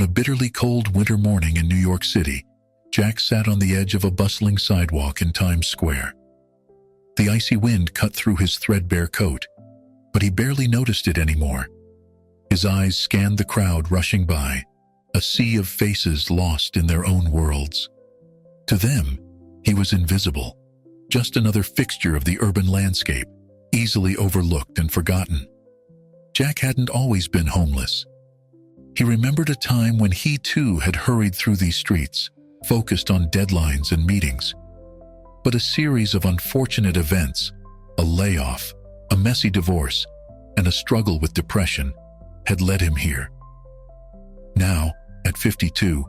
On a bitterly cold winter morning in New York City, Jack sat on the edge of a bustling sidewalk in Times Square. The icy wind cut through his threadbare coat, but he barely noticed it anymore. His eyes scanned the crowd rushing by, a sea of faces lost in their own worlds. To them, he was invisible, just another fixture of the urban landscape, easily overlooked and forgotten. Jack hadn't always been homeless. He remembered a time when he too had hurried through these streets, focused on deadlines and meetings. But a series of unfortunate events, a layoff, a messy divorce, and a struggle with depression had led him here. Now, at 52,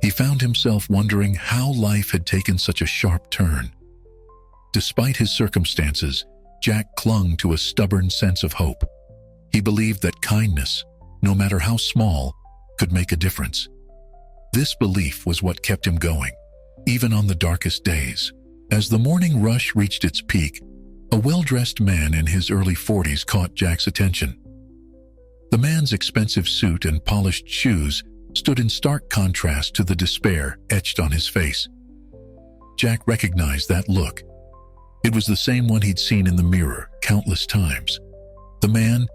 he found himself wondering how life had taken such a sharp turn. Despite his circumstances, Jack clung to a stubborn sense of hope. He believed that kindness, no matter how small, could make a difference. This belief was what kept him going, even on the darkest days. As the morning rush reached its peak, a well-dressed man in his early 40s caught Jack's attention. The man's expensive suit and polished shoes stood in stark contrast to the despair etched on his face. Jack recognized that look. It was the same one he'd seen in the mirror countless times. The man,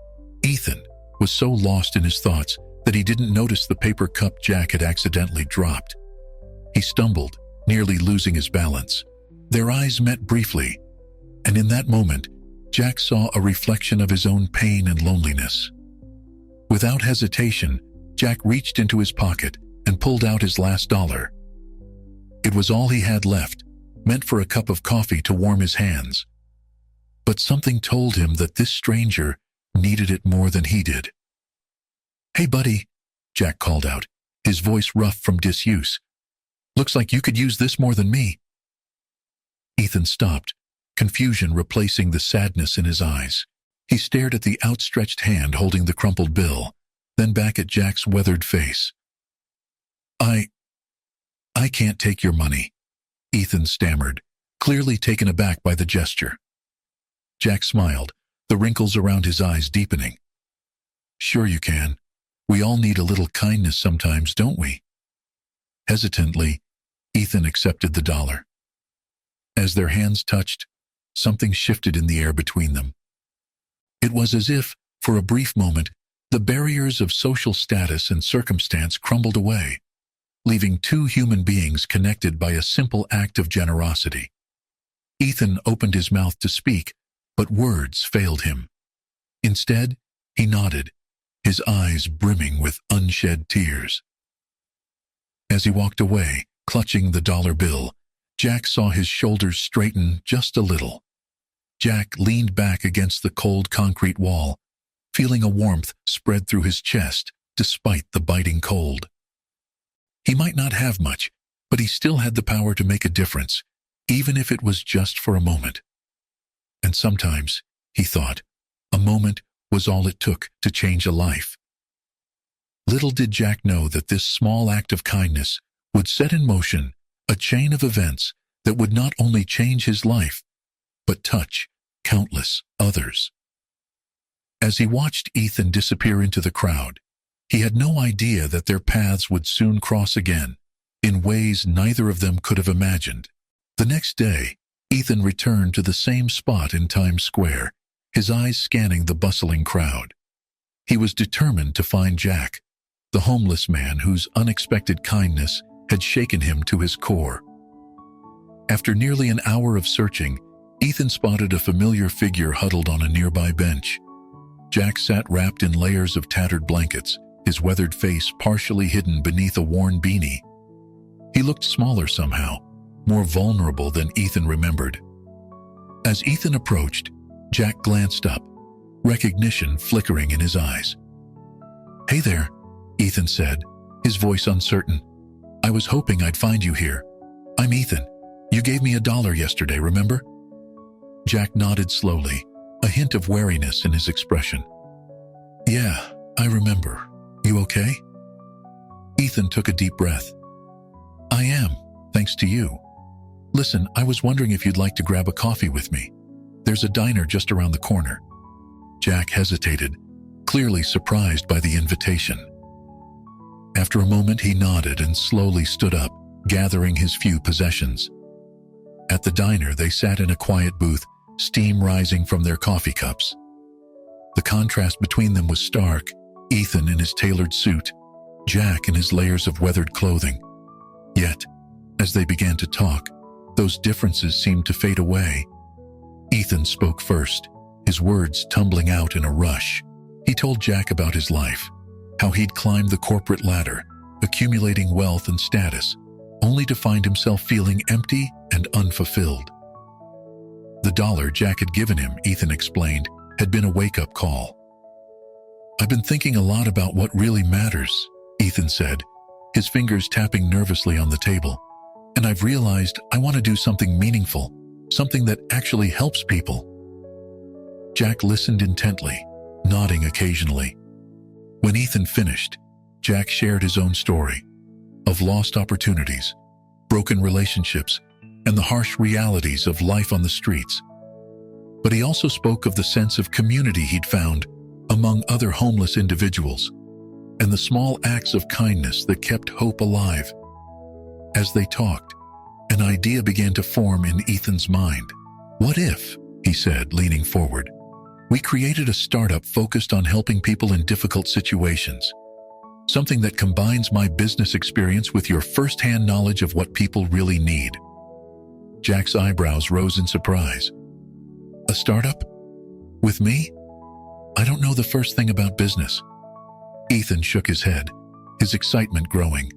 Ethan, was so lost in his thoughts that he didn't notice the paper cup Jack had accidentally dropped. He stumbled, nearly losing his balance. Their eyes met briefly, and in that moment, Jack saw a reflection of his own pain and loneliness. Without hesitation, Jack reached into his pocket and pulled out his last dollar. It was all he had left, meant for a cup of coffee to warm his hands. But something told him that this stranger needed it more than he did. "Hey, buddy," Jack called out, his voice rough from disuse. "Looks like you could use this more than me." Ethan stopped, confusion replacing the sadness in his eyes. He stared at the outstretched hand holding the crumpled bill, then back at Jack's weathered face. I can't take your money," Ethan stammered, clearly taken aback by the gesture. Jack smiled, the wrinkles around his eyes deepening. "Sure you can. We all need a little kindness sometimes, don't we?" Hesitantly, Ethan accepted the dollar. As their hands touched, something shifted in the air between them. It was as if, for a brief moment, the barriers of social status and circumstance crumbled away, leaving two human beings connected by a simple act of generosity. Ethan opened his mouth to speak, but words failed him. Instead, he nodded, his eyes brimming with unshed tears. As he walked away, clutching the dollar bill, Jack saw his shoulders straighten just a little. Jack leaned back against the cold concrete wall, feeling a warmth spread through his chest despite the biting cold. He might not have much, but he still had the power to make a difference, even if it was just for a moment. And sometimes, he thought, a moment was all it took to change a life. Little did Jack know that this small act of kindness would set in motion a chain of events that would not only change his life, but touch countless others. As he watched Ethan disappear into the crowd, he had no idea that their paths would soon cross again, in ways neither of them could have imagined. The next day, Ethan returned to the same spot in Times Square, his eyes scanning the bustling crowd. He was determined to find Jack, the homeless man whose unexpected kindness had shaken him to his core. After nearly an hour of searching, Ethan spotted a familiar figure huddled on a nearby bench. Jack sat wrapped in layers of tattered blankets, his weathered face partially hidden beneath a worn beanie. He looked smaller somehow, more vulnerable than Ethan remembered. As Ethan approached, Jack glanced up, recognition flickering in his eyes. "Hey there," Ethan said, his voice uncertain. "I was hoping I'd find you here. I'm Ethan. You gave me $1 yesterday, remember?" Jack nodded slowly, a hint of wariness in his expression. "Yeah, I remember. You okay?" Ethan took a deep breath. "I am, thanks to you. Listen, I was wondering if you'd like to grab a coffee with me. There's a diner just around the corner." Jack hesitated, clearly surprised by the invitation. After a moment, he nodded and slowly stood up, gathering his few possessions. At the diner, they sat in a quiet booth, steam rising from their coffee cups. The contrast between them was stark, Ethan in his tailored suit, Jack in his layers of weathered clothing. Yet, as they began to talk, those differences seemed to fade away. Ethan spoke first, his words tumbling out in a rush. He told Jack about his life, how he'd climbed the corporate ladder, accumulating wealth and status, only to find himself feeling empty and unfulfilled. The $1 Jack had given him, Ethan explained, had been a wake-up call. "I've been thinking a lot about what really matters," Ethan said, his fingers tapping nervously on the table. "And I've realized I want to do something meaningful, something that actually helps people." Jack listened intently, nodding occasionally. When Ethan finished, Jack shared his own story of lost opportunities, broken relationships, and the harsh realities of life on the streets. But he also spoke of the sense of community he'd found among other homeless individuals, and the small acts of kindness that kept hope alive. As they talked, an idea began to form in Ethan's mind. "What if," he said, leaning forward, "we created a startup focused on helping people in difficult situations? Something that combines my business experience with your first-hand knowledge of what people really need." Jack's eyebrows rose in surprise. "A startup? With me? I don't know the first thing about business." Ethan shook his head, his excitement growing.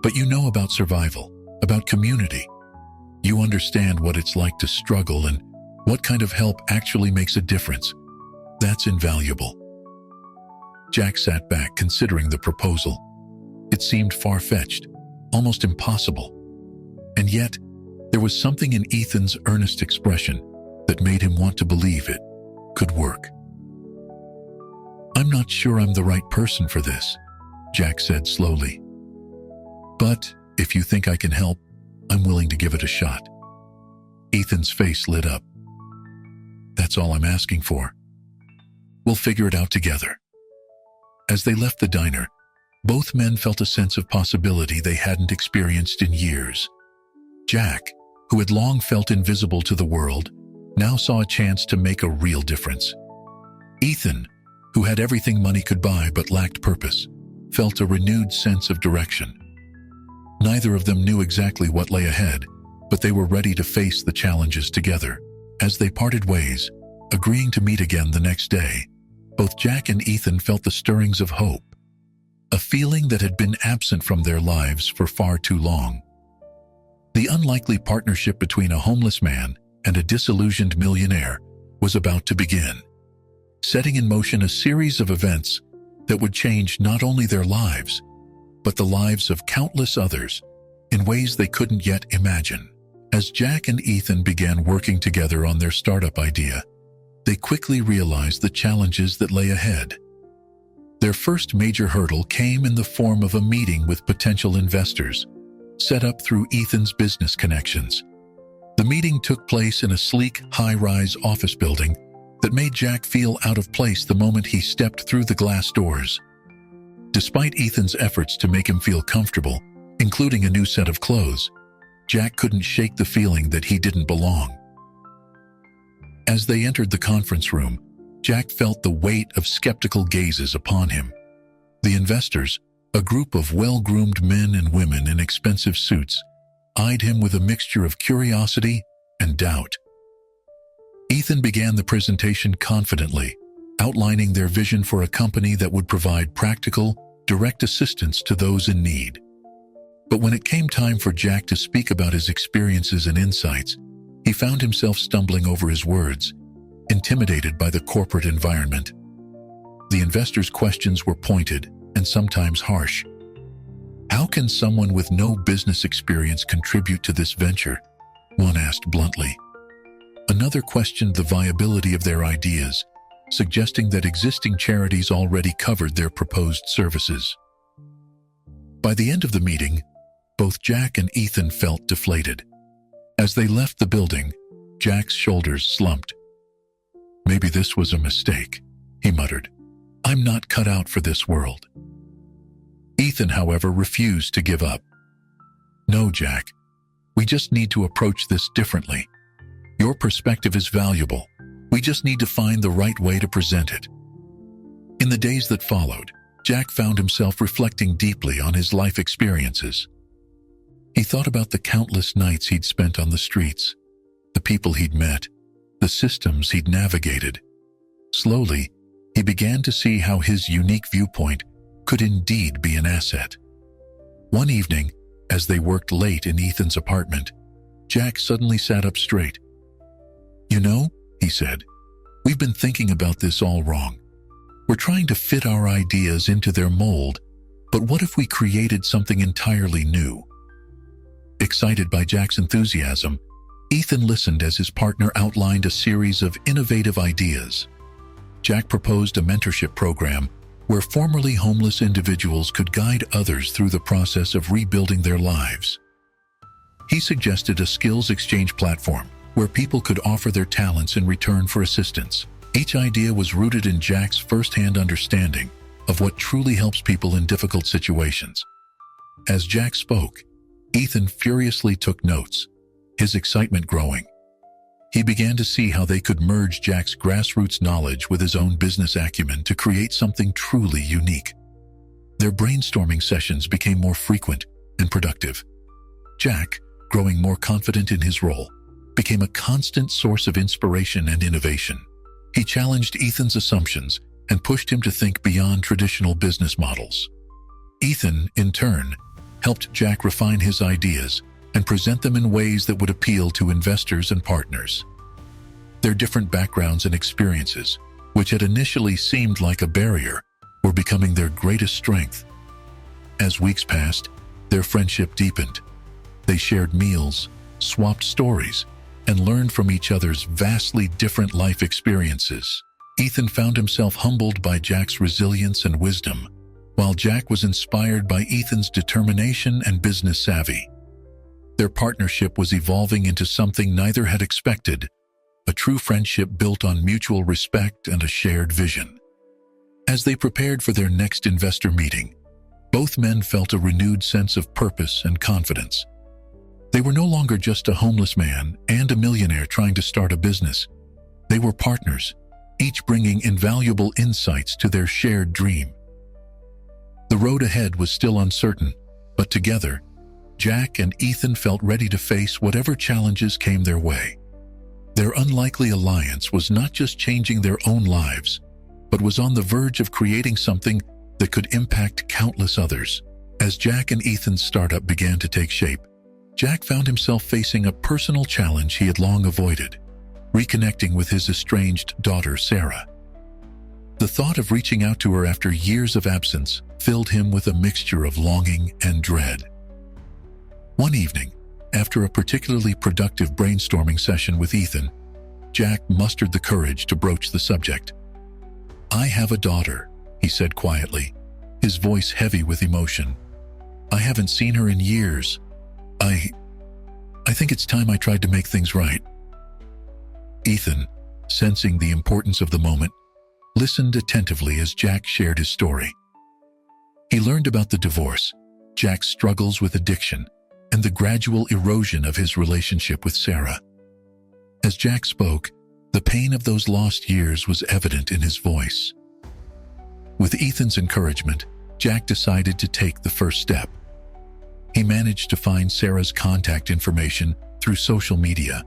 "But you know about survival, about community. You understand what it's like to struggle and what kind of help actually makes a difference. That's invaluable." Jack sat back, considering the proposal. It seemed far-fetched, almost impossible. And yet, there was something in Ethan's earnest expression that made him want to believe it could work. "I'm not sure I'm the right person for this," Jack said slowly. "But if you think I can help, I'm willing to give it a shot." Ethan's face lit up. "That's all I'm asking for. We'll figure it out together." As they left the diner, both men felt a sense of possibility they hadn't experienced in years. Jack, who had long felt invisible to the world, now saw a chance to make a real difference. Ethan, who had everything money could buy but lacked purpose, felt a renewed sense of direction. Neither of them knew exactly what lay ahead, but they were ready to face the challenges together. As they parted ways, agreeing to meet again the next day, both Jack and Ethan felt the stirrings of hope, a feeling that had been absent from their lives for far too long. The unlikely partnership between a homeless man and a disillusioned millionaire was about to begin, setting in motion a series of events that would change not only their lives, but the lives of countless others in ways they couldn't yet imagine. As Jack and Ethan began working together on their startup idea, they quickly realized the challenges that lay ahead. Their first major hurdle came in the form of a meeting with potential investors, set up through Ethan's business connections. The meeting took place in a sleek, high-rise office building that made Jack feel out of place the moment he stepped through the glass doors. Despite Ethan's efforts to make him feel comfortable, including a new set of clothes, Jack couldn't shake the feeling that he didn't belong. As they entered the conference room, Jack felt the weight of skeptical gazes upon him. The investors, a group of well-groomed men and women in expensive suits, eyed him with a mixture of curiosity and doubt. Ethan began the presentation confidently, outlining their vision for a company that would provide practical, direct assistance to those in need. But when it came time for Jack to speak about his experiences and insights, he found himself stumbling over his words, intimidated by the corporate environment. The investors' questions were pointed and sometimes harsh. "How can someone with no business experience contribute to this venture?" one asked bluntly. Another questioned the viability of their ideas, suggesting that existing charities already covered their proposed services. By the end of the meeting, both Jack and Ethan felt deflated. As they left the building, Jack's shoulders slumped. "Maybe this was a mistake," he muttered. "I'm not cut out for this world." Ethan Ethan, however, refused to give up. "No, Jack. We just need to approach this differently. Your perspective is valuable. We just need to find the right way to present it." In the days that followed, Jack found himself reflecting deeply on his life experiences. He thought about the countless nights he'd spent on the streets, the people he'd met, the systems he'd navigated. Slowly, he began to see how his unique viewpoint could indeed be an asset. One evening, as they worked late in Ethan's apartment, Jack suddenly sat up straight. "You know," he said, "we've been thinking about this all wrong. We're trying to fit our ideas into their mold, but what if we created something entirely new?" Excited by Jack's enthusiasm, Ethan listened as his partner outlined a series of innovative ideas. Jack proposed a mentorship program where formerly homeless individuals could guide others through the process of rebuilding their lives. He suggested a skills exchange platform where people could offer their talents in return for assistance. Each idea was rooted in Jack's first-hand understanding of what truly helps people in difficult situations. As Jack spoke, Ethan furiously took notes, his excitement growing. He began to see how they could merge Jack's grassroots knowledge with his own business acumen to create something truly unique. Their brainstorming sessions became more frequent and productive. Jack, growing more confident in his role, became a constant source of inspiration and innovation. He challenged Ethan's assumptions and pushed him to think beyond traditional business models. Ethan, in turn, helped Jack refine his ideas and present them in ways that would appeal to investors and partners. Their different backgrounds and experiences, which had initially seemed like a barrier, were becoming their greatest strength. As weeks passed, their friendship deepened. They shared meals, swapped stories, and learned from each other's vastly different life experiences. Ethan found himself humbled by Jack's resilience and wisdom, while Jack was inspired by Ethan's determination and business savvy. Their partnership was evolving into something neither had expected, a true friendship built on mutual respect and a shared vision. As they prepared for their next investor meeting, both men felt a renewed sense of purpose and confidence. They were no longer just a homeless man and a millionaire trying to start a business. They were partners, each bringing invaluable insights to their shared dream. The road ahead was still uncertain, but together, Jack and Ethan felt ready to face whatever challenges came their way. Their unlikely alliance was not just changing their own lives, but was on the verge of creating something that could impact countless others. As Jack and Ethan's startup began to take shape, Jack found himself facing a personal challenge he had long avoided, reconnecting with his estranged daughter, Sarah. The thought of reaching out to her after years of absence filled him with a mixture of longing and dread. One evening, after a particularly productive brainstorming session with Ethan, Jack mustered the courage to broach the subject. "I have a daughter," he said quietly, his voice heavy with emotion. "I haven't seen her in years. I think it's time I tried to make things right." Ethan, sensing the importance of the moment, listened attentively as Jack shared his story. He learned about the divorce, Jack's struggles with addiction, and the gradual erosion of his relationship with Sarah. As Jack spoke, the pain of those lost years was evident in his voice. With Ethan's encouragement, Jack decided to take the first step. He managed to find Sarah's contact information through social media.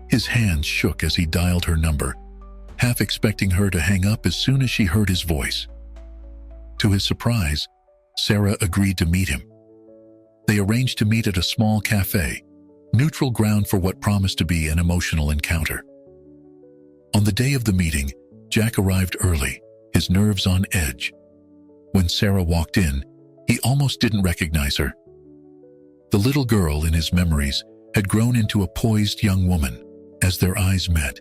His hands shook as he dialed her number, half expecting her to hang up as soon as she heard his voice. To his surprise, Sarah agreed to meet him. They arranged to meet at a small cafe, neutral ground for what promised to be an emotional encounter. On the day of the meeting, Jack arrived early, his nerves on edge. When Sarah walked in, he almost didn't recognize her. The little girl in his memories had grown into a poised young woman. As their eyes met,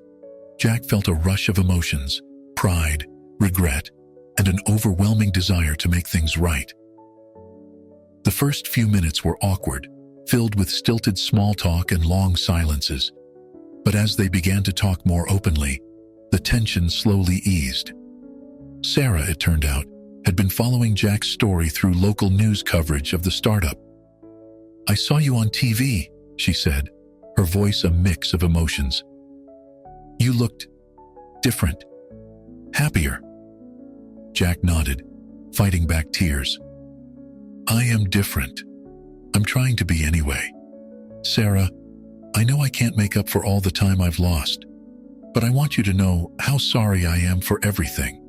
Jack felt a rush of emotions, pride, regret, and an overwhelming desire to make things right. The first few minutes were awkward, filled with stilted small talk and long silences. But as they began to talk more openly, the tension slowly eased. Sarah, it turned out, had been following Jack's story through local news coverage of the startup. "I saw you on TV," she said, her voice a mix of emotions. "You looked different, happier." Jack nodded, fighting back tears. "I am different. I'm trying to be anyway. Sarah, I know I can't make up for all the time I've lost, but I want you to know how sorry I am for everything."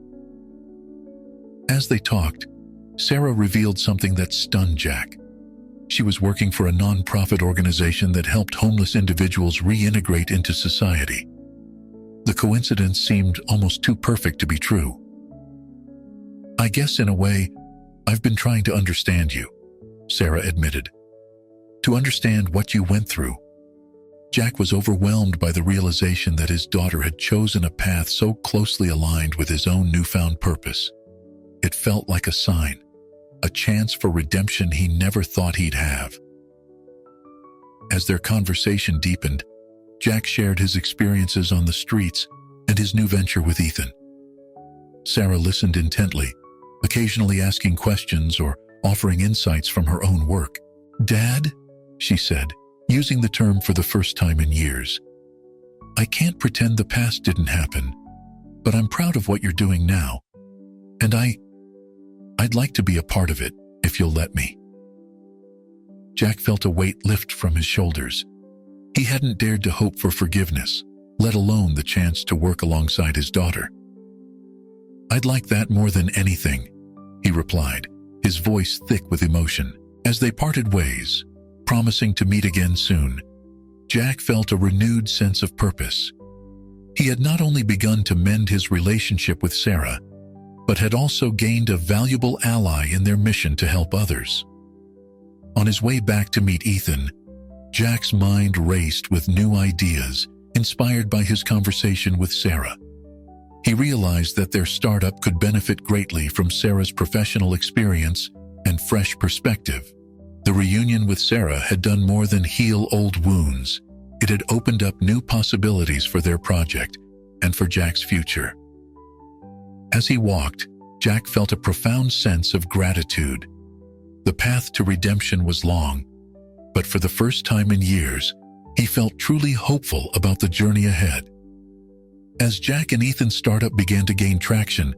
As they talked, Sarah revealed something that stunned Jack. She was working for a non-profit organization that helped homeless individuals reintegrate into society. The coincidence seemed almost too perfect to be true. "I guess in a way, I've been trying to understand you," Sarah admitted. "To understand what you went through." Jack was overwhelmed by the realization that his daughter had chosen a path so closely aligned with his own newfound purpose. It felt like a sign, a chance for redemption he never thought he'd have. As their conversation deepened, Jack shared his experiences on the streets and his new venture with Ethan. Sarah listened intently, occasionally asking questions or offering insights from her own work. "Dad," she said, using the term for the first time in years, "I can't pretend the past didn't happen, but I'm proud of what you're doing now. And I'd like to be a part of it, if you'll let me." Jack felt a weight lift from his shoulders. He hadn't dared to hope for forgiveness, let alone the chance to work alongside his daughter. "I'd like that more than anything," he replied, his voice thick with emotion. As they parted ways, promising to meet again soon, Jack felt a renewed sense of purpose. He had not only begun to mend his relationship with Sarah, but had also gained a valuable ally in their mission to help others. On his way back to meet Ethan, Jack's mind raced with new ideas inspired by his conversation with Sarah. He realized that their startup could benefit greatly from Sarah's professional experience and fresh perspective. The reunion with Sarah had done more than heal old wounds. It had opened up new possibilities for their project and for Jack's future. As he walked, Jack felt a profound sense of gratitude. The path to redemption was long, but for the first time in years, he felt truly hopeful about the journey ahead. As Jack and Ethan's startup began to gain traction,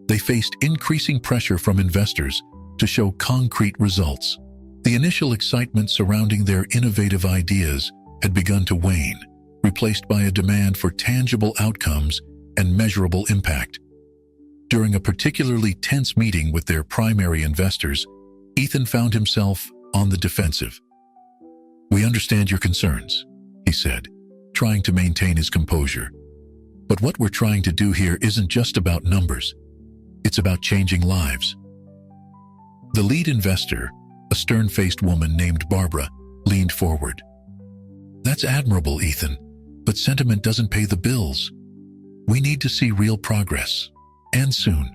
they faced increasing pressure from investors to show concrete results. The initial excitement surrounding their innovative ideas had begun to wane, replaced by a demand for tangible outcomes and measurable impact. During a particularly tense meeting with their primary investors, Ethan found himself on the defensive. "We understand your concerns," he said, trying to maintain his composure. "But what we're trying to do here isn't just about numbers. It's about changing lives." The lead investor, a stern-faced woman named Barbara, leaned forward. "That's admirable, Ethan, but sentiment doesn't pay the bills. We need to see real progress, and soon."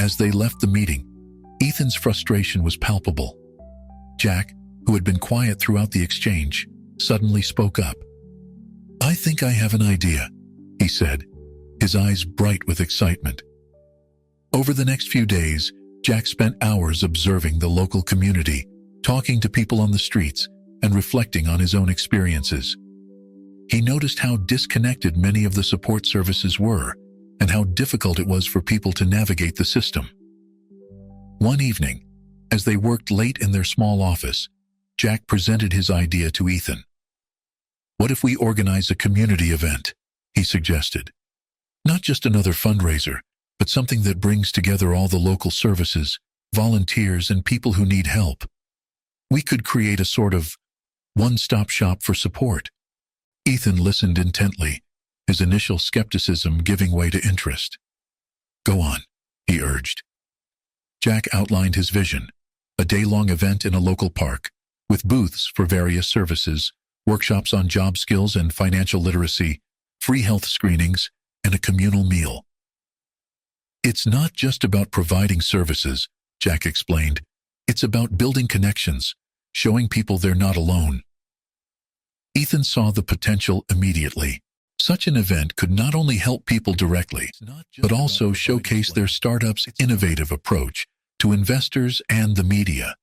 As they left the meeting, Ethan's frustration was palpable. Jack, who had been quiet throughout the exchange, suddenly spoke up. "I think I have an idea," he said, his eyes bright with excitement. Over the next few days, Jack spent hours observing the local community, talking to people on the streets, and reflecting on his own experiences. He noticed how disconnected many of the support services were, and how difficult it was for people to navigate the system. One evening, as they worked late in their small office, Jack presented his idea to Ethan. "What if we organize a community event?" he suggested. "Not just another fundraiser, but something that brings together all the local services, volunteers, and people who need help. We could create a sort of one-stop shop for support." Ethan listened intently, his initial skepticism giving way to interest. "Go on," he urged. Jack outlined his vision, a day-long event in a local park, with booths for various services, workshops on job skills and financial literacy, free health screenings, and a communal meal. "It's not just about providing services," Jack explained. "It's about building connections, showing people they're not alone." Ethan saw the potential immediately. Such an event could not only help people directly, but also showcase their startup's innovative approach to investors and the media.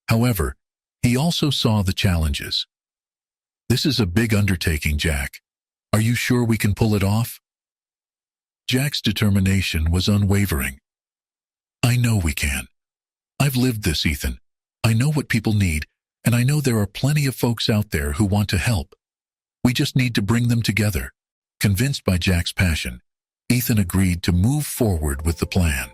However, he also saw the challenges. "This is a big undertaking, Jack. Are you sure we can pull it off?" Jack's determination was unwavering. "I know we can. I've lived this, Ethan. I know what people need, and I know there are plenty of folks out there who want to help. We just need to bring them together." Convinced by Jack's passion, Ethan agreed to move forward with the plan.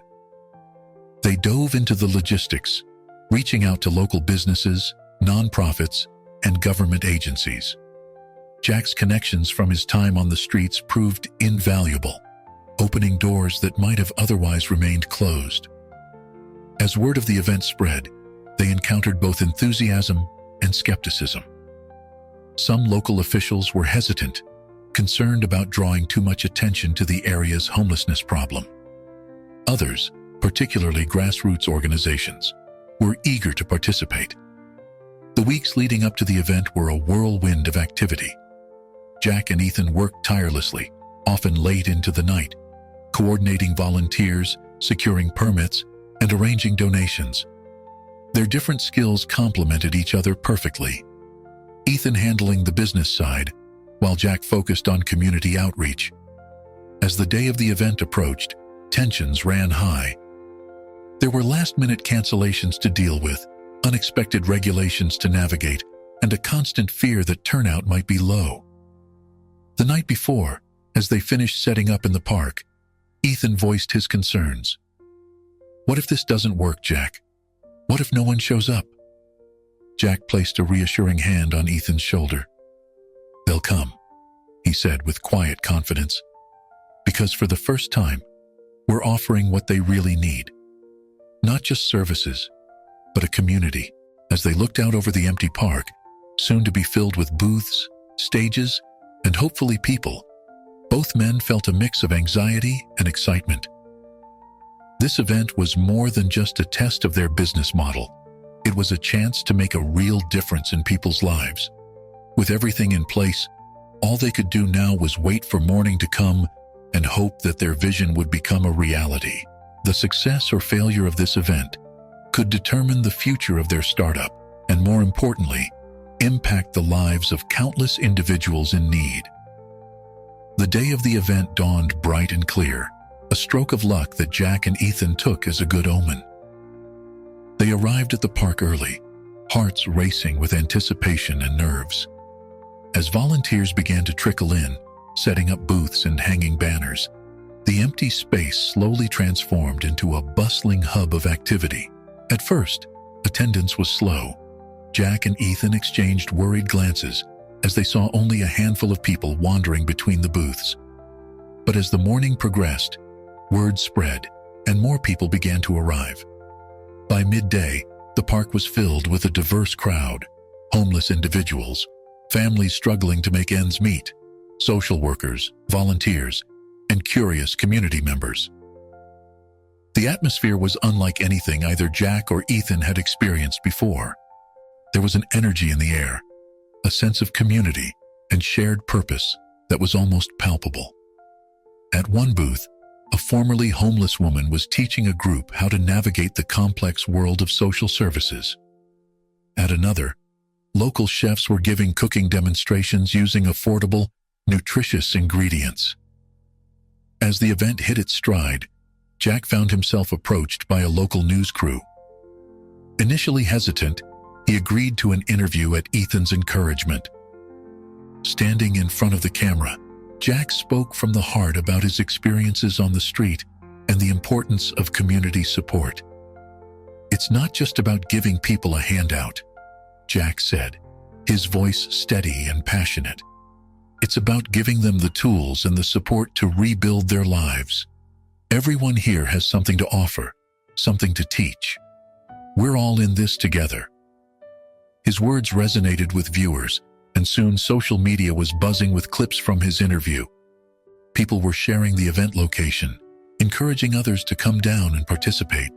They dove into the logistics, reaching out to local businesses, nonprofits, and government agencies. Jack's connections from his time on the streets proved invaluable, opening doors that might have otherwise remained closed. As word of the event spread, they encountered both enthusiasm and skepticism. Some local officials were hesitant, concerned about drawing too much attention to the area's homelessness problem. Others, particularly grassroots organizations, were eager to participate. The weeks leading up to the event were a whirlwind of activity. Jack and Ethan worked tirelessly, often late into the night, coordinating volunteers, securing permits, and arranging donations. Their different skills complemented each other perfectly. Ethan handling the business side, while Jack focused on community outreach. As the day of the event approached, tensions ran high. There were last-minute cancellations to deal with, unexpected regulations to navigate, and a constant fear that turnout might be low. The night before, as they finished setting up in the park, Ethan voiced his concerns. "What if this doesn't work, Jack? What if no one shows up?" Jack placed a reassuring hand on Ethan's shoulder. "They'll come," he said with quiet confidence, "because for the first time, we're offering what they really need. Not just services, but a community." As they looked out over the empty park, soon to be filled with booths, stages, and hopefully people, both men felt a mix of anxiety and excitement. This event was more than just a test of their business model. It was a chance to make a real difference in people's lives. With everything in place, all they could do now was wait for morning to come and hope that their vision would become a reality. The success or failure of this event could determine the future of their startup and, more importantly, impact the lives of countless individuals in need. The day of the event dawned bright and clear, a stroke of luck that Jack and Ethan took as a good omen. They arrived at the park early, hearts racing with anticipation and nerves. As volunteers began to trickle in, setting up booths and hanging banners, the empty space slowly transformed into a bustling hub of activity. At first, attendance was slow. Jack and Ethan exchanged worried glances as they saw only a handful of people wandering between the booths. But as the morning progressed, word spread and more people began to arrive. By midday, the park was filled with a diverse crowd: homeless individuals, families struggling to make ends meet, social workers, volunteers, and curious community members. The atmosphere was unlike anything either Jack or Ethan had experienced before. There was an energy in the air, a sense of community and shared purpose that was almost palpable. At one booth, a formerly homeless woman was teaching a group how to navigate the complex world of social services. At another, local chefs were giving cooking demonstrations using affordable, nutritious ingredients. As the event hit its stride, Jack found himself approached by a local news crew. Initially hesitant, he agreed to an interview at Ethan's encouragement. Standing in front of the camera, Jack spoke from the heart about his experiences on the street and the importance of community support. "It's not just about giving people a handout," Jack said, his voice steady and passionate. "It's about giving them the tools and the support to rebuild their lives. Everyone here has something to offer, something to teach. We're all in this together." His words resonated with viewers, and soon social media was buzzing with clips from his interview. People were sharing the event location, encouraging others to come down and participate.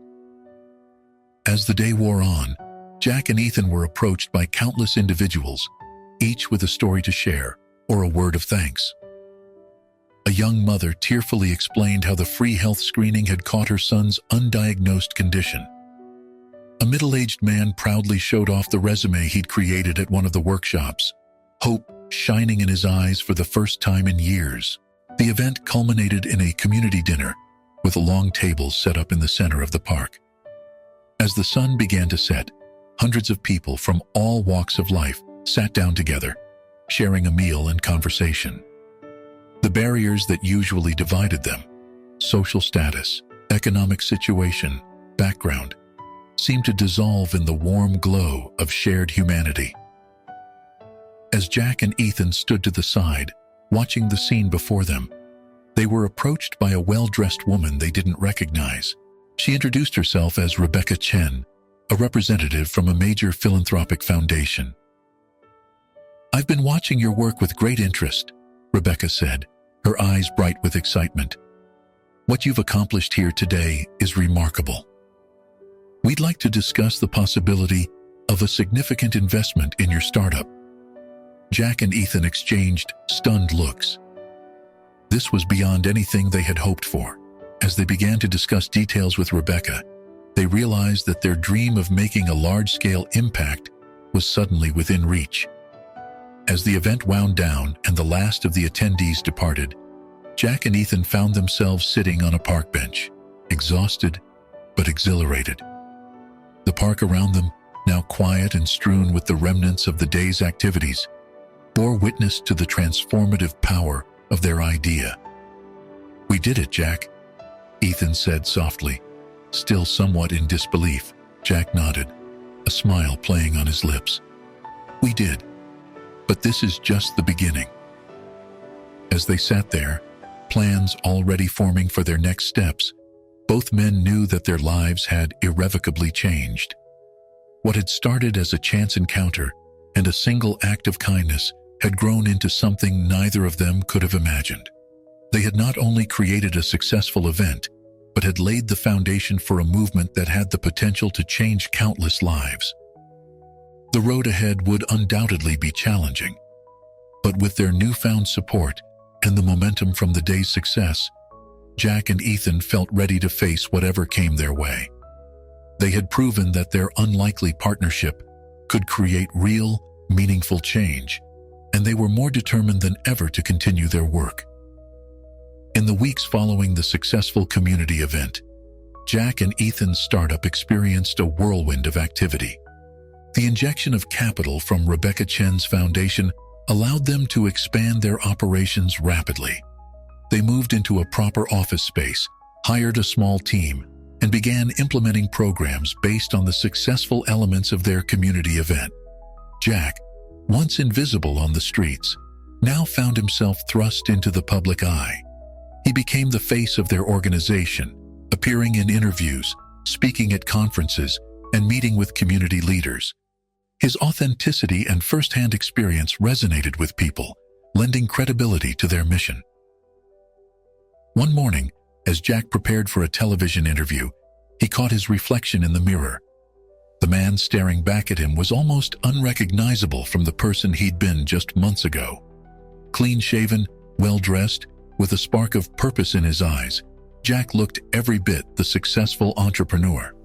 As the day wore on, Jack and Ethan were approached by countless individuals, each with a story to share or a word of thanks. A young mother tearfully explained how the free health screening had caught her son's undiagnosed condition. A middle-aged man proudly showed off the resume he'd created at one of the workshops, hope shining in his eyes for the first time in years. The event culminated in a community dinner with a long table set up in the center of the park. As the sun began to set, hundreds of people from all walks of life sat down together, sharing a meal and conversation. The barriers that usually divided them, social status, economic situation, background, seemed to dissolve in the warm glow of shared humanity. As Jack and Ethan stood to the side, watching the scene before them, they were approached by a well-dressed woman they didn't recognize. She introduced herself as Rebecca Chen, a representative from a major philanthropic foundation. "I've been watching your work with great interest," Rebecca said, her eyes bright with excitement. "What you've accomplished here today is remarkable. We'd like to discuss the possibility of a significant investment in your startup." Jack and Ethan exchanged stunned looks. This was beyond anything they had hoped for. As they began to discuss details with Rebecca, they realized that their dream of making a large-scale impact was suddenly within reach. As the event wound down and the last of the attendees departed, Jack and Ethan found themselves sitting on a park bench, exhausted but exhilarated. The park around them, now quiet and strewn with the remnants of the day's activities, bore witness to the transformative power of their idea. "We did it, Jack," Ethan said softly, still somewhat in disbelief. Jack nodded, a smile playing on his lips. "We did. But this is just the beginning." As they sat there, plans already forming for their next steps, both men knew that their lives had irrevocably changed. What had started as a chance encounter and a single act of kindness had grown into something neither of them could have imagined. They had not only created a successful event, but had laid the foundation for a movement that had the potential to change countless lives. The road ahead would undoubtedly be challenging, but with their newfound support and the momentum from the day's success, Jack and Ethan felt ready to face whatever came their way. They had proven that their unlikely partnership could create real, meaningful change, and they were more determined than ever to continue their work. In the weeks following the successful community event, Jack and Ethan's startup experienced a whirlwind of activity. The injection of capital from Rebecca Chen's foundation allowed them to expand their operations rapidly. They moved into a proper office space, hired a small team, and began implementing programs based on the successful elements of their community event. Jack, once invisible on the streets, now found himself thrust into the public eye. He became the face of their organization, appearing in interviews, speaking at conferences, and meeting with community leaders. His authenticity and first-hand experience resonated with people, lending credibility to their mission. One morning, as Jack prepared for a television interview, he caught his reflection in the mirror. The man staring back at him was almost unrecognizable from the person he'd been just months ago. Clean-shaven, well-dressed, with a spark of purpose in his eyes, Jack looked every bit the successful entrepreneur.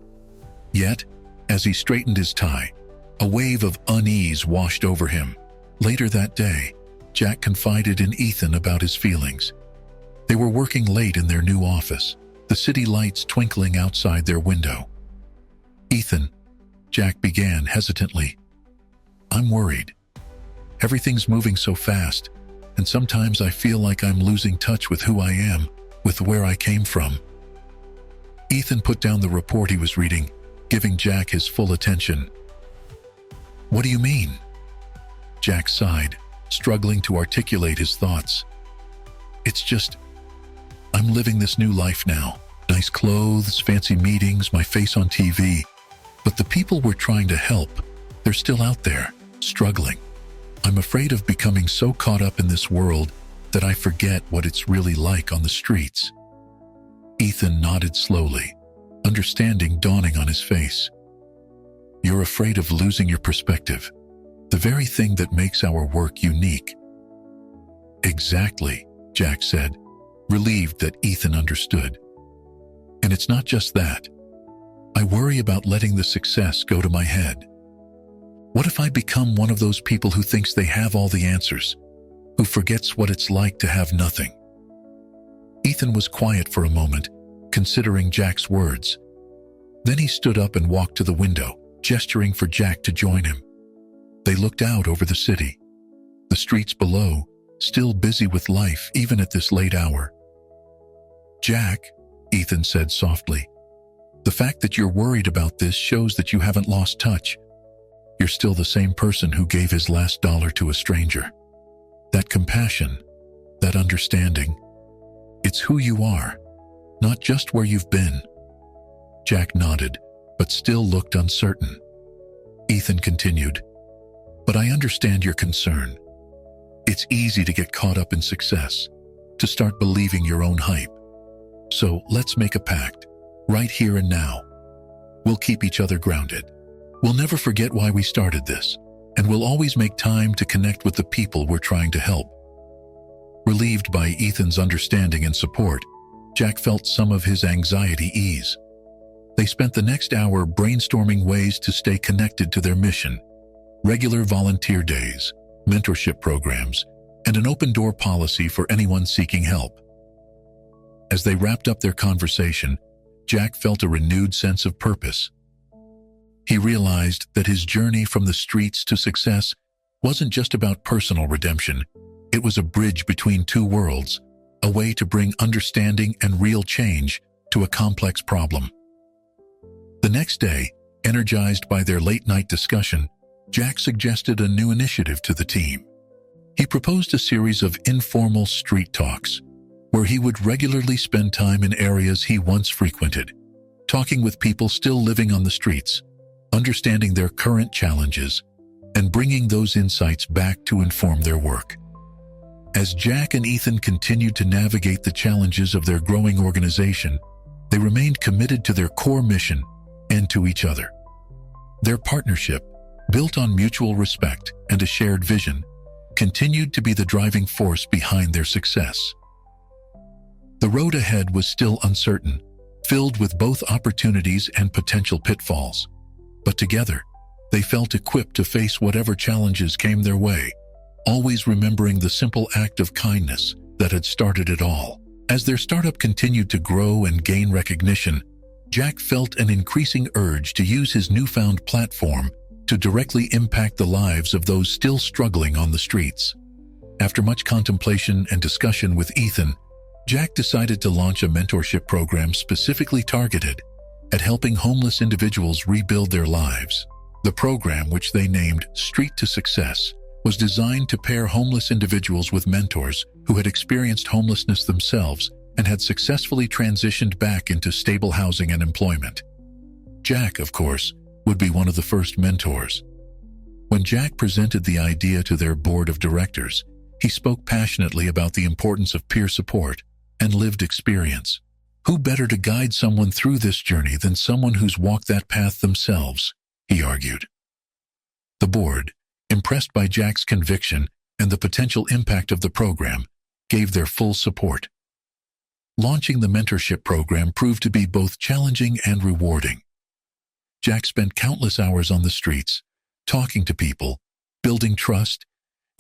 Yet, as he straightened his tie, a wave of unease washed over him. Later that day, Jack confided in Ethan about his feelings. They were working late in their new office, the city lights twinkling outside their window. "Ethan," Jack began hesitantly, "I'm worried. Everything's moving so fast, and sometimes I feel like I'm losing touch with who I am, with where I came from." Ethan put down the report he was reading, giving Jack his full attention. "What do you mean?" Jack sighed, struggling to articulate his thoughts. "It's just, I'm living this new life now. Nice clothes, fancy meetings, my face on TV. But the people we're trying to help, they're still out there, struggling. I'm afraid of becoming so caught up in this world that I forget what it's really like on the streets." Ethan nodded slowly, understanding dawning on his face. "You're afraid of losing your perspective, the very thing that makes our work unique." "Exactly," Jack said, relieved that Ethan understood. And it's not just that. I worry about letting the success go to my head. What if I become one of those people who thinks they have all the answers, who forgets what it's like to have nothing? Ethan was quiet for a moment, considering Jack's words. Then he stood up and walked to the window, gesturing for Jack to join him. They looked out over the city, the streets below, still busy with life even at this late hour. "Jack," Ethan said softly, "the fact that you're worried about this shows that you haven't lost touch. You're still the same person who gave his last dollar to a stranger. That compassion, that understanding, it's who you are, not just where you've been." Jack nodded, but still looked uncertain. Ethan continued, "But I understand your concern. It's easy to get caught up in success, to start believing your own hype. So let's make a pact, right here and now. We'll keep each other grounded. We'll never forget why we started this, and we'll always make time to connect with the people we're trying to help." Relieved by Ethan's understanding and support, Jack felt some of his anxiety ease. They spent the next hour brainstorming ways to stay connected to their mission: regular volunteer days, mentorship programs, and an open-door policy for anyone seeking help. As they wrapped up their conversation, Jack felt a renewed sense of purpose. He realized that his journey from the streets to success wasn't just about personal redemption. It was a bridge between two worlds, a way to bring understanding and real change to a complex problem. The next day, energized by their late-night discussion, Jack suggested a new initiative to the team. He proposed a series of informal street talks, where he would regularly spend time in areas he once frequented, talking with people still living on the streets, understanding their current challenges, and bringing those insights back to inform their work. As Jack and Ethan continued to navigate the challenges of their growing organization, they remained committed to their core mission and to each other. Their partnership, built on mutual respect and a shared vision, continued to be the driving force behind their success. The road ahead was still uncertain, filled with both opportunities and potential pitfalls. But together, they felt equipped to face whatever challenges came their way, always remembering the simple act of kindness that had started it all. As their startup continued to grow and gain recognition, Jack felt an increasing urge to use his newfound platform to directly impact the lives of those still struggling on the streets. After much contemplation and discussion with Ethan, Jack decided to launch a mentorship program specifically targeted at helping homeless individuals rebuild their lives. The program, which they named Street to Success, was designed to pair homeless individuals with mentors who had experienced homelessness themselves and had successfully transitioned back into stable housing and employment. Jack, of course, would be one of the first mentors. When Jack presented the idea to their board of directors, he spoke passionately about the importance of peer support and lived experience. Who better to guide someone through this journey than someone who's walked that path themselves, he argued. The board, impressed by Jack's conviction and the potential impact of the program, gave their full support. Launching the mentorship program proved to be both challenging and rewarding. Jack spent countless hours on the streets, talking to people, building trust,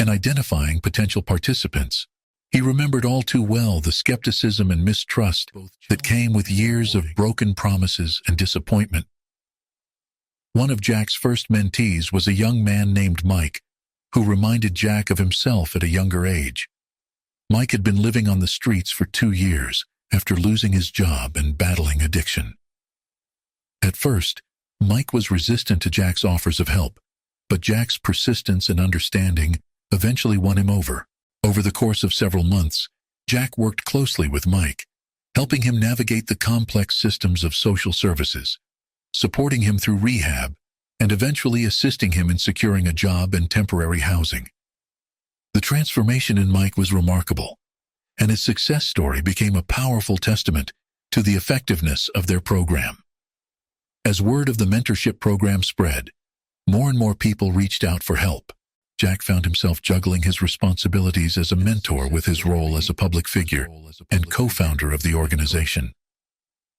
and identifying potential participants. He remembered all too well the skepticism and mistrust that came with years of broken promises and disappointment. One of Jack's first mentees was a young man named Mike, who reminded Jack of himself at a younger age. Mike had been living on the streets for 2 years after losing his job and battling addiction. At first, Mike was resistant to Jack's offers of help, but Jack's persistence and understanding eventually won him over. Over the course of several months, Jack worked closely with Mike, helping him navigate the complex systems of social services, supporting him through rehab, and eventually assisting him in securing a job and temporary housing. The transformation in Mike was remarkable, and his success story became a powerful testament to the effectiveness of their program. As word of the mentorship program spread, more and more people reached out for help. Jack found himself juggling his responsibilities as a mentor with his role as a public figure and co-founder of the organization.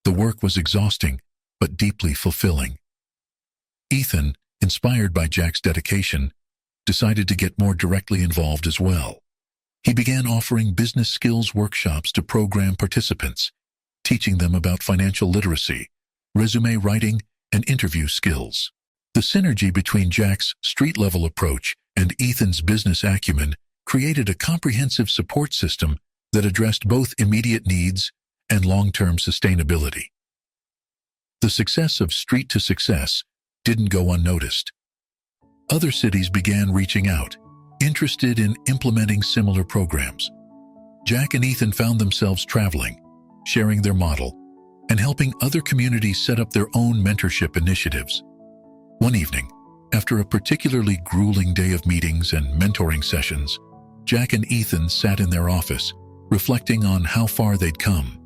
The work was exhausting, but deeply fulfilling. Ethan, inspired by Jack's dedication, decided to get more directly involved as well. He began offering business skills workshops to program participants, teaching them about financial literacy, resume writing, and interview skills. The synergy between Jack's street-level approach and Ethan's business acumen created a comprehensive support system that addressed both immediate needs and long-term sustainability. The success of Street to Success didn't go unnoticed. Other cities began reaching out, interested in implementing similar programs. Jack and Ethan found themselves traveling, sharing their model, and helping other communities set up their own mentorship initiatives. One evening, after a particularly grueling day of meetings and mentoring sessions, Jack and Ethan sat in their office, reflecting on how far they'd come.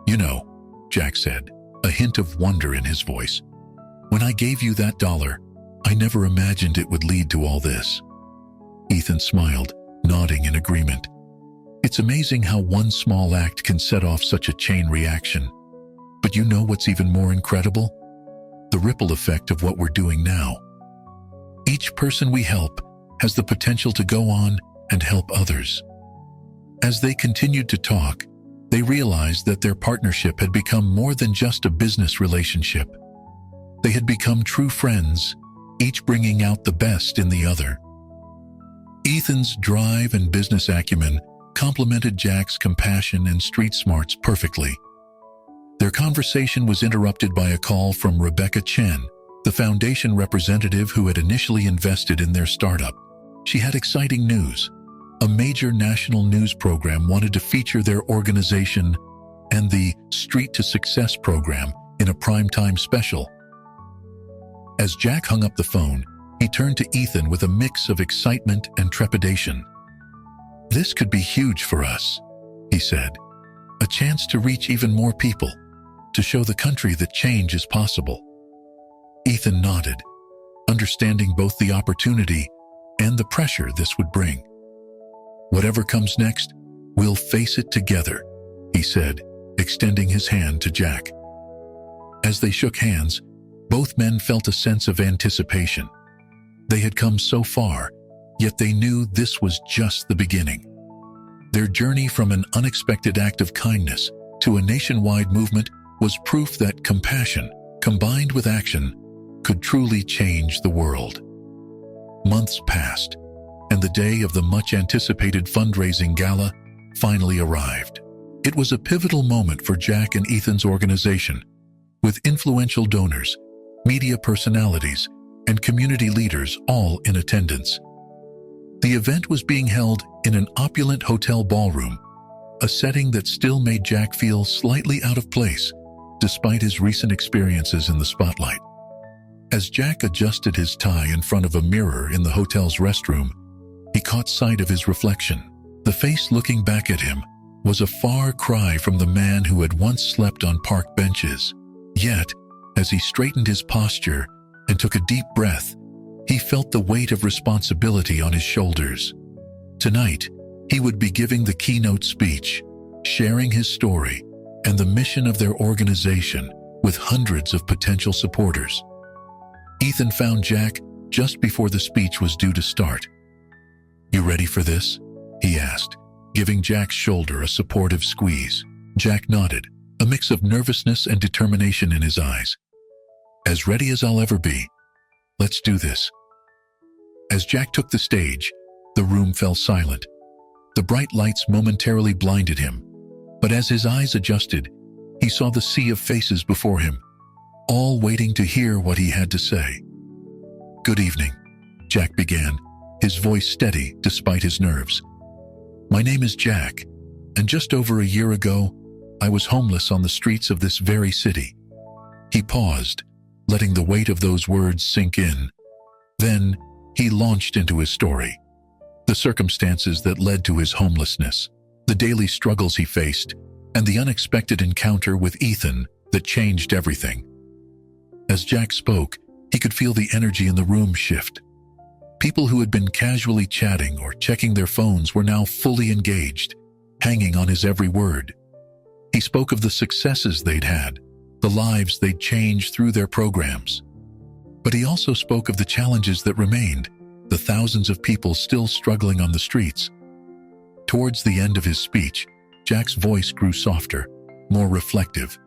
"You know," Jack said, a hint of wonder in his voice, "when I gave you that $1, I never imagined it would lead to all this." Ethan smiled, nodding in agreement. It's amazing how one small act can set off such a chain reaction. But you know what's even more incredible? The ripple effect of what we're doing now. Each person we help has the potential to go on and help others. As they continued to talk, they realized that their partnership had become more than just a business relationship. They had become true friends, each bringing out the best in the other. Ethan's drive and business acumen complemented Jack's compassion and street smarts perfectly. Their conversation was interrupted by a call from Rebecca Chen, the foundation representative who had initially invested in their startup. She had exciting news. A major national news program wanted to feature their organization and the Street to Success program in a primetime special. As Jack hung up the phone, he turned to Ethan with a mix of excitement and trepidation. "This could be huge for us," he said. "A chance to reach even more people, to show the country that change is possible." Ethan nodded, understanding both the opportunity and the pressure this would bring. "Whatever comes next, we'll face it together," he said, extending his hand to Jack. As they shook hands, both men felt a sense of anticipation. They had come so far, yet they knew this was just the beginning. Their journey from an unexpected act of kindness to a nationwide movement was proof that compassion, combined with action, could truly change the world. Months passed, and the day of the much-anticipated fundraising gala finally arrived. It was a pivotal moment for Jack and Ethan's organization, with influential donors, media personalities, and community leaders all in attendance. The event was being held in an opulent hotel ballroom, a setting that still made Jack feel slightly out of place, despite his recent experiences in the spotlight. As Jack adjusted his tie in front of a mirror in the hotel's restroom, he caught sight of his reflection. The face looking back at him was a far cry from the man who had once slept on park benches. Yet, as he straightened his posture and took a deep breath, he felt the weight of responsibility on his shoulders. Tonight, he would be giving the keynote speech, sharing his story and the mission of their organization with hundreds of potential supporters. Ethan found Jack just before the speech was due to start. "You ready for this?" he asked, giving Jack's shoulder a supportive squeeze. Jack nodded, a mix of nervousness and determination in his eyes. "As ready as I'll ever be. Let's do this." As Jack took the stage, the room fell silent. The bright lights momentarily blinded him, but as his eyes adjusted, he saw the sea of faces before him, all waiting to hear what he had to say. "Good evening," Jack began, his voice steady despite his nerves. "My name is Jack, and just over a year ago, I was homeless on the streets of this very city." He paused, letting the weight of those words sink in. Then, he launched into his story. The circumstances that led to his homelessness, the daily struggles he faced, and the unexpected encounter with Ethan that changed everything. As Jack spoke, he could feel the energy in the room shift. People who had been casually chatting or checking their phones were now fully engaged, hanging on his every word. He spoke of the successes they'd had, the lives they'd changed through their programs. But he also spoke of the challenges that remained, the thousands of people still struggling on the streets. Towards the end of his speech, Jack's voice grew softer, more reflective.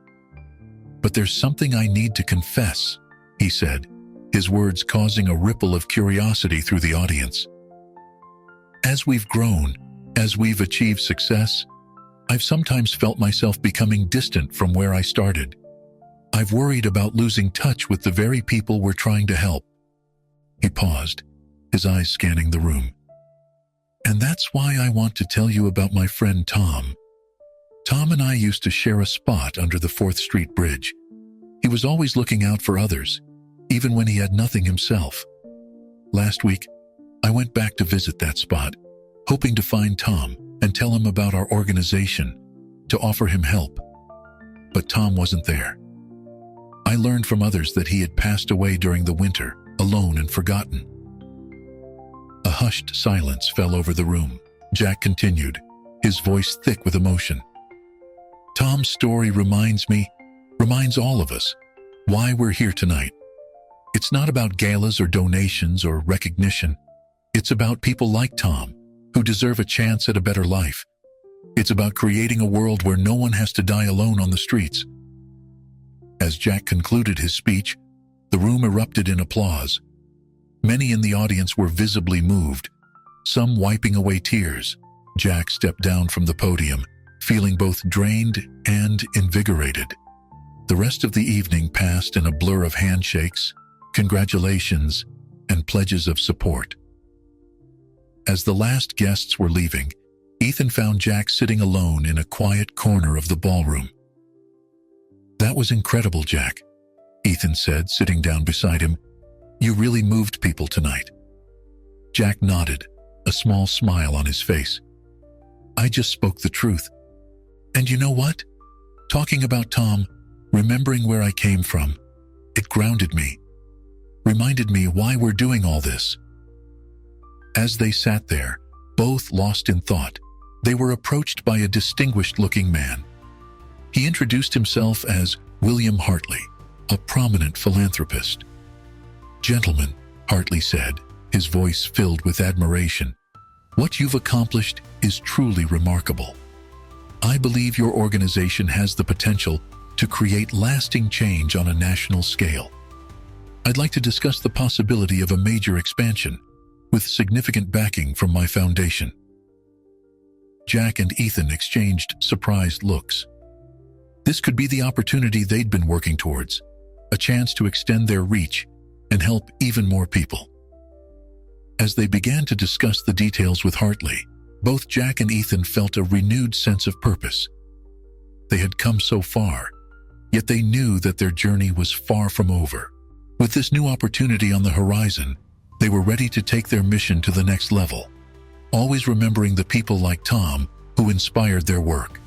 "But there's something I need to confess," he said, his words causing a ripple of curiosity through the audience. "As we've grown, as we've achieved success, I've sometimes felt myself becoming distant from where I started. I've worried about losing touch with the very people we're trying to help." He paused, his eyes scanning the room. "And that's why I want to tell you about my friend Tom. Tom and I used to share a spot under the 4th Street Bridge. He was always looking out for others, even when he had nothing himself. Last week, I went back to visit that spot, hoping to find Tom and tell him about our organization, to offer him help. But Tom wasn't there. I learned from others that he had passed away during the winter, alone and forgotten." A hushed silence fell over the room. Jack continued, his voice thick with emotion. "Tom's story reminds all of us, why we're here tonight. It's not about galas or donations or recognition. It's about people like Tom, who deserve a chance at a better life. It's about creating a world where no one has to die alone on the streets." As Jack concluded his speech, the room erupted in applause. Many in the audience were visibly moved, some wiping away tears. Jack stepped down from the podium, feeling both drained and invigorated. The rest of the evening passed in a blur of handshakes, congratulations, and pledges of support. As the last guests were leaving, Ethan found Jack sitting alone in a quiet corner of the ballroom. "That was incredible, Jack," Ethan said, sitting down beside him. "You really moved people tonight." Jack nodded, a small smile on his face. "I just spoke the truth. And you know what? Talking about Tom, remembering where I came from, it grounded me, reminded me why we're doing all this." As they sat there, both lost in thought, they were approached by a distinguished-looking man. He introduced himself as William Hartley, a prominent philanthropist. "Gentlemen," Hartley said, his voice filled with admiration, "what you've accomplished is truly remarkable. I believe your organization has the potential to create lasting change on a national scale. I'd like to discuss the possibility of a major expansion, with significant backing from my foundation." Jack and Ethan exchanged surprised looks. This could be the opportunity they'd been working towards, a chance to extend their reach and help even more people. As they began to discuss the details with Hartley, both Jack and Ethan felt a renewed sense of purpose. They had come so far, yet they knew that their journey was far from over. With this new opportunity on the horizon, they were ready to take their mission to the next level, always remembering the people like Tom who inspired their work.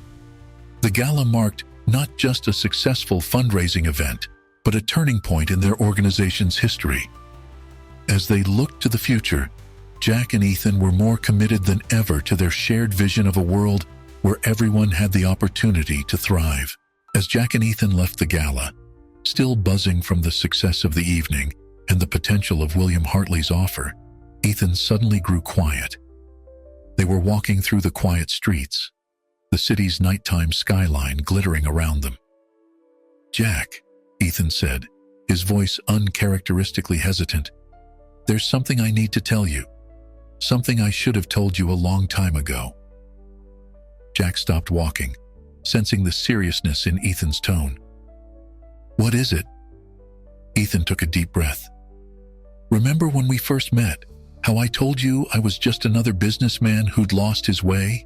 The gala marked not just a successful fundraising event, but a turning point in their organization's history. As they looked to the future, Jack and Ethan were more committed than ever to their shared vision of a world where everyone had the opportunity to thrive. As Jack and Ethan left the gala, still buzzing from the success of the evening and the potential of William Hartley's offer, Ethan suddenly grew quiet. They were walking through the quiet streets, the city's nighttime skyline glittering around them. "Jack," Ethan said, his voice uncharacteristically hesitant, "there's something I need to tell you. Something I should have told you a long time ago." Jack stopped walking, sensing the seriousness in Ethan's tone. "What is it?" Ethan took a deep breath. "Remember when we first met, how I told you I was just another businessman who'd lost his way?"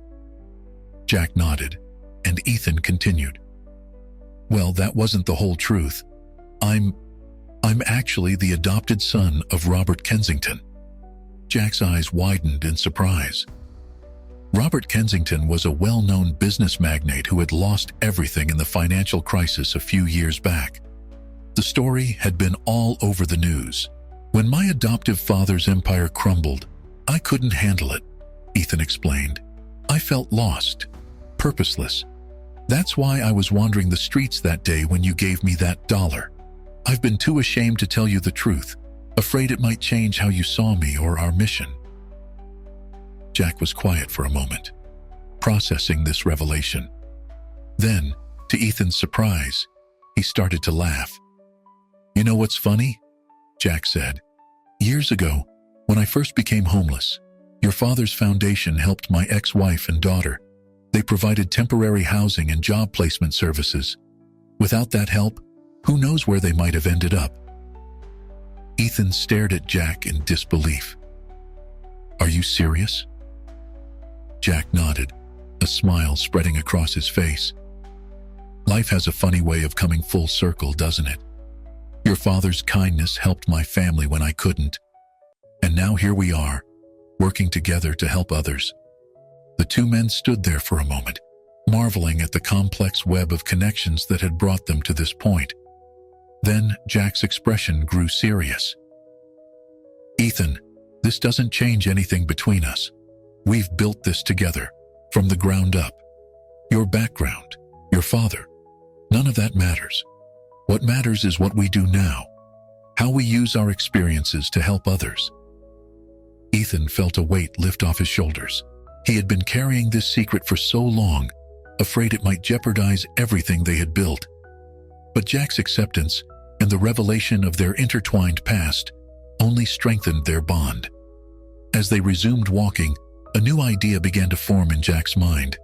Jack nodded, and Ethan continued. "Well, that wasn't the whole truth. I'm actually the adopted son of Robert Kensington." Jack's eyes widened in surprise. Robert Kensington was a well-known business magnate who had lost everything in the financial crisis a few years back. The story had been all over the news. When my adoptive father's empire crumbled, I couldn't handle it, Ethan explained. I felt lost, purposeless. That's why I was wandering the streets that day when you gave me that $1. I've been too ashamed to tell you the truth, afraid it might change how you saw me or our mission. Jack was quiet for a moment, processing this revelation. Then, to Ethan's surprise, he started to laugh. You know what's funny? Jack said. Years ago, when I first became homeless, your father's foundation helped my ex-wife and daughter. They provided temporary housing and job placement services. Without that help, who knows where they might have ended up? Ethan stared at Jack in disbelief. Are you serious? Jack nodded, a smile spreading across his face. Life has a funny way of coming full circle, doesn't it? Your father's kindness helped my family when I couldn't. And now here we are, working together to help others. The two men stood there for a moment, marveling at the complex web of connections that had brought them to this point. Then Jack's expression grew serious. Ethan, this doesn't change anything between us. We've built this together, from the ground up. Your background, your father, none of that matters. What matters is what we do now, how we use our experiences to help others. Ethan felt a weight lift off his shoulders. He had been carrying this secret for so long, afraid it might jeopardize everything they had built. But Jack's acceptance and the revelation of their intertwined past only strengthened their bond. As they resumed walking, a new idea began to form in Jack's mind.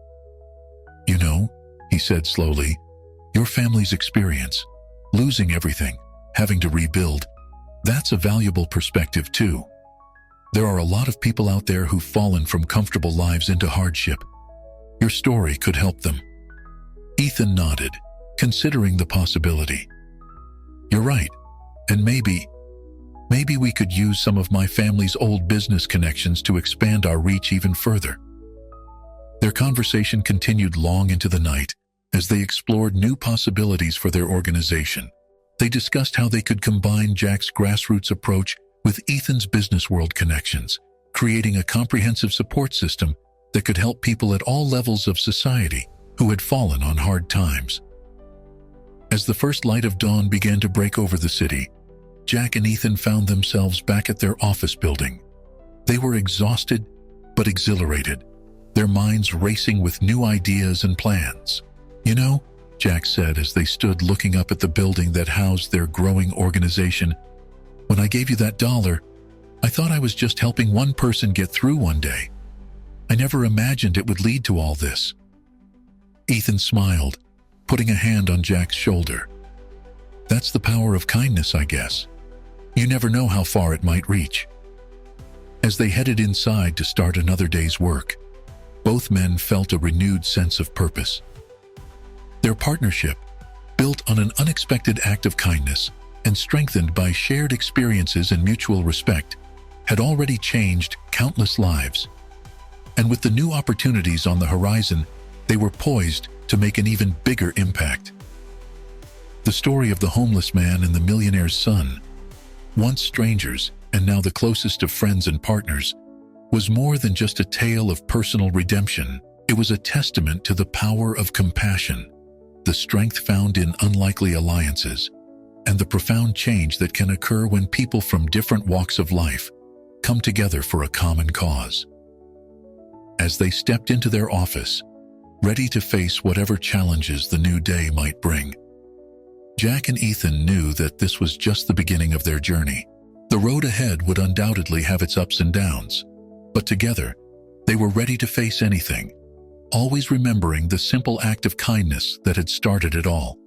You know, he said slowly, your family's experience, losing everything, having to rebuild, that's a valuable perspective too. There are a lot of people out there who've fallen from comfortable lives into hardship. Your story could help them. Ethan nodded, considering the possibility. You're right, and maybe we could use some of my family's old business connections to expand our reach even further. Their conversation continued long into the night as they explored new possibilities for their organization. They discussed how they could combine Jack's grassroots approach with Ethan's business world connections, creating a comprehensive support system that could help people at all levels of society who had fallen on hard times. As the first light of dawn began to break over the city, Jack and Ethan found themselves back at their office building. They were exhausted but exhilarated, their minds racing with new ideas and plans. You know, Jack said as they stood looking up at the building that housed their growing organization, when I gave you that $1, I thought I was just helping one person get through one day. I never imagined it would lead to all this. Ethan smiled, putting a hand on Jack's shoulder. That's the power of kindness, I guess. You never know how far it might reach. As they headed inside to start another day's work, both men felt a renewed sense of purpose. Their partnership, built on an unexpected act of kindness and strengthened by shared experiences and mutual respect, had already changed countless lives. And with the new opportunities on the horizon, they were poised to make an even bigger impact. The story of the homeless man and the millionaire's son, once strangers and now the closest of friends and partners, was more than just a tale of personal redemption. It was a testament to the power of compassion, the strength found in unlikely alliances, and the profound change that can occur when people from different walks of life come together for a common cause. As they stepped into their office, ready to face whatever challenges the new day might bring, Jack and Ethan knew that this was just the beginning of their journey. The road ahead would undoubtedly have its ups and downs, but together, they were ready to face anything, always remembering the simple act of kindness that had started it all.